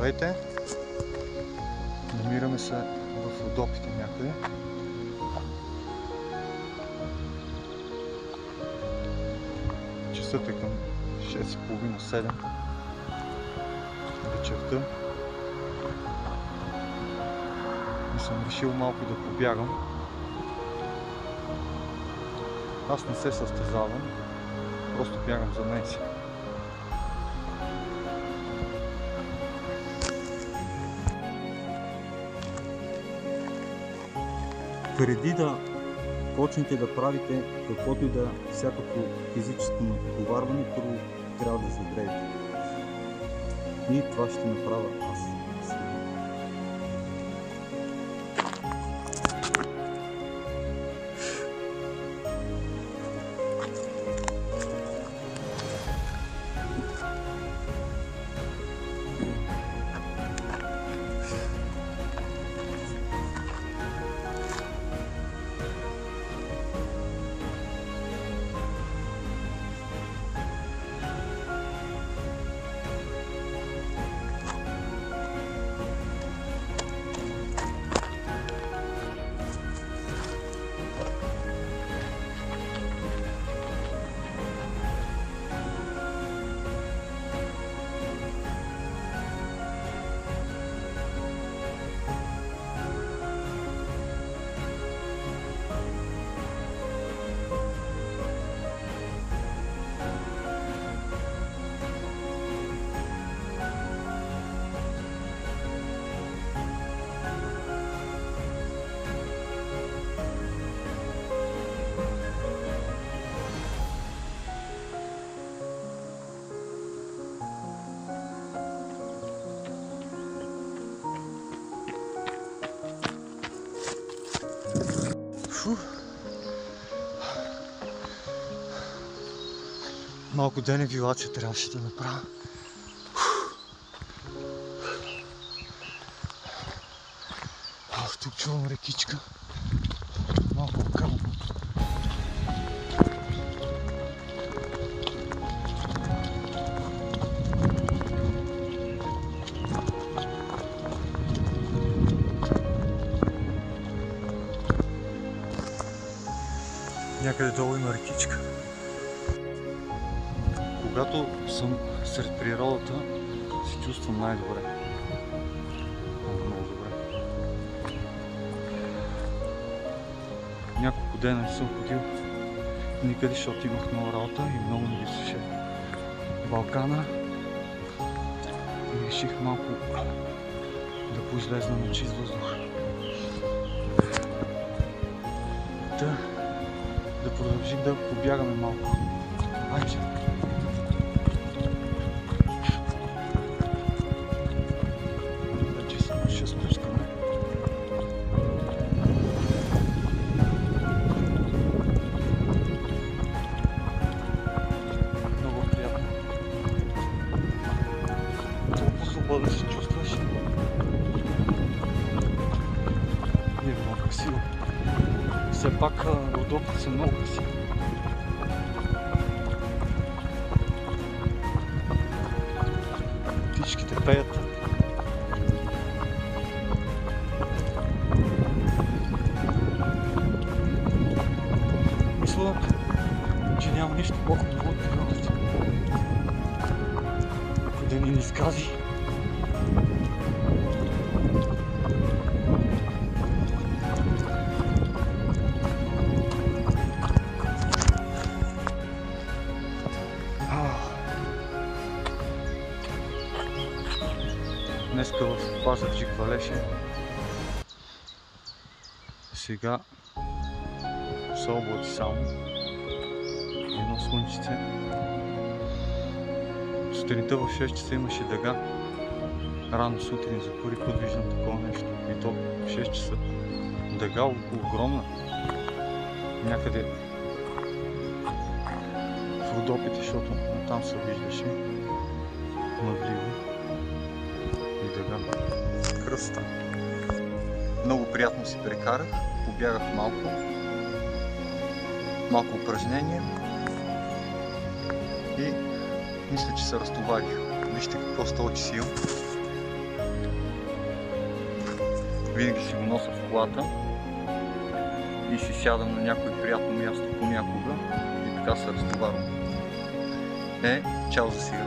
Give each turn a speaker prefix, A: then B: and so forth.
A: Здравейте! Намираме се в Родопите някъде. Часът е към 6:30-7 вечерта и съм решил малко да побягам. Аз не се състезавам, просто бягам за мен си.
B: Преди да почнете да правите каквото и да всякакво физическо натоварване, първо трябва да загреете. И това ще направя аз.
A: Малко денивилация трябваше да направя. Тук чувам рекичка. Малко кълно. Някъде долу има рекичка. Когато съм сред природата, се чувствам най-добре. Много добре. Няколко дена не съм ходил никъде, защото имах много работа и много ми изсуши Балкана. И реших малко да поизлезна на чист въздух. Да продължим да побягаме малко. Айде! Да се чувстваш. И е много красиво. Все пак Родопите са много красиви. Птичките пеят. Мисля, че няма нищо по-хубаво от природата. Ако да ни изкази. Днеска в Пазарджик валеше. Сега са облаци само. Едно слънчице. Сутринта в 6 часа имаше дъга. Рано сутрин за първи път виждам такова нещо. И то в 6 часа. Дъга огромна. Някъде в Родопите, защото там се виждаше мъгливо. И дъга. Кръста. Много приятно си прекарах. Побягах малко упражнение и мисля, че се разтоварих. Вижте какво столче си имам. Винаги си го нося в колата и си сядам на някое приятно място понякога и така се разтоварвам. Чао за сега!